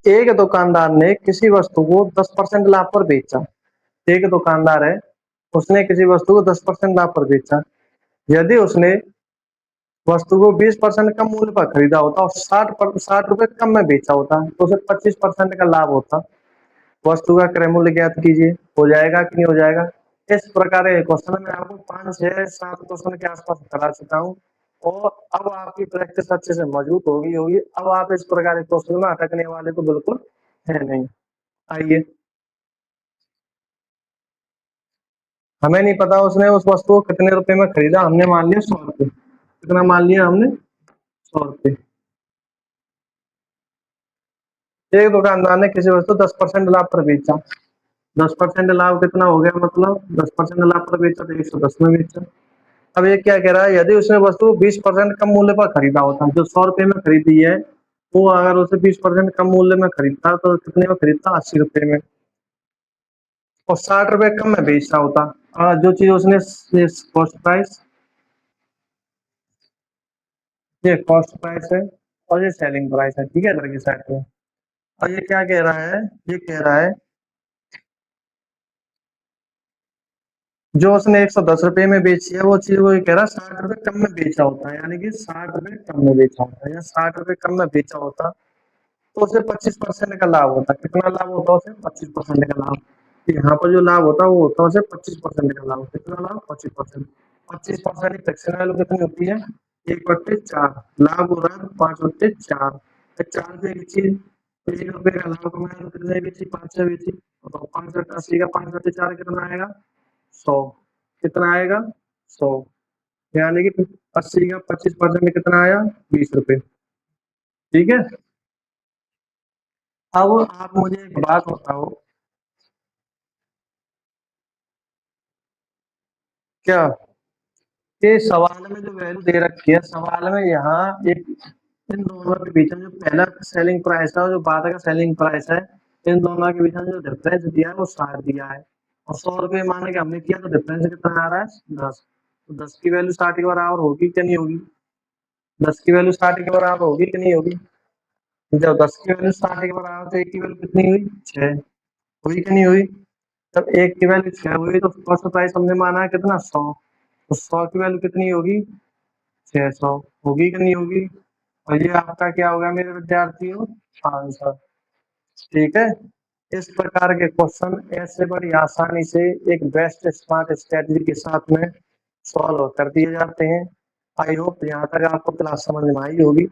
एक दुकानदार ने किसी वस्तु को 10% लाभ पर बेचा। एक दुकानदार है, उसने किसी वस्तु को 10% लाभ पर बेचा। यदि उसने वस्तु को 20% कम मूल्य पर खरीदा होता और 60 रुपए कम में बेचा होता तो उसे 25% का लाभ होता। वस्तु का क्रय मूल्य ज्ञात कीजिए। हो जाएगा कि नहीं हो जाएगा? इस प्रकार के क्वेश्चन मैं आपको 5, 6, 7 क्वेश्चन के आसपास करा चुका हूँ और अब आपकी प्रैक्टिस अच्छे से मजबूत होगी। अब आप इस प्रकार के क्वेश्चन में अटकने वाले तो बिल्कुल है नहीं। आइए, हमें नहीं पता उसने उस वस्तु को कितने रुपए में खरीदा, हमने मान लिया 100 रुपए। कितना मान लिया हमने? 100 रुपए। एक दुकानदार ने किसी वस्तु 10% लाभ पर बेचा। 10% लाभ कितना हो गया? मतलब 10% लाभ पर बेचा तो 110 में बेचा। अब ये क्या कह रहा है? यदि उसने वस्तु 20% कम मूल्य पर खरीदा होता, जो 100 रुपए में खरीदी है, वो अगर उसे 20% कम मूल्य में खरीदता तो कितने में खरीदता? 80 रुपए में। और 60 रुपए कम में बेचता होता। जो चीज उसने कॉस्ट प्राइस, ये कॉस्ट प्राइस है और ये सेलिंग प्राइस है, ठीक है, इधर की साइड में। और ये क्या कह रहा है? ये कह रहा है जो उसने 110 रुपए में बेची है वो चीज वो ये कह रहा है 60 रुपए कम में बेचा होता है, यानी कि 60 रुपए कम में बेचा होता है या 60 रुपए कम में बेचा होता तो उसे 25% का लाभ होता। कितना लाभ होता? उसे 25% का लाभ। यहाँ पर जो लाभ होता है वो होता है उसे 25% का लाभ। कितना लाभ? 25%। 25% की फ्रैक्शन वैल्यू कितनी होती है? 1/4। लाभ हो रहा है 5/4। 4 रुपए की चीज 1 रुपए का लाभ कमाया तो कितने बेची? 5 से बेची। तो 5/80 का 5/4 कितना आएगा? 100। कितना आएगा? 100। यानी कि 80 का 25% कितना आया? 20 रुपए। ठीक है। अब आप मुझे एक बात बताओ, क्या ये सवाल में जो वैल्यू दे रखी है, सवाल में यहाँ एक इन दोनों के बीच में जो पहला सेलिंग प्राइस है और जो बाद का सेलिंग प्राइस है, इन दोनों के बीच में जो डिफरेंस दिया है वो 60 दिया है और 100 रुपए माने कि हमने किया तो डिफरेंस कितना आ रहा है? 10। तो 10 की वैल्यू 60 के बराबर होगी कि नहीं होगी? 10 की वैल्यू 60 के बराबर होगी कि नहीं होगी? जब 10 की वैल्यू 60 के बराबर तो 1 की वैल्यू कितनी हुई? 6। हुई कि नहीं हुई? जब 1 की वैल्यू 6 हुई तो फर्स्ट प्राइस हमने माना है कितना? 100। तो 100 की वैल्यू कितनी होगी? 600। होगी कि नहीं होगी? और ये आपका क्या होगा मेरे विद्यार्थियों? आंसर। ठीक है। इस प्रकार के क्वेश्चन ऐसे बड़ी आसानी से एक बेस्ट स्मार्ट स्ट्रेटजी के साथ में सॉल्व कर दिए जाते हैं। आई होप यहाँ तक आपको क्लास समझ में आई होगी।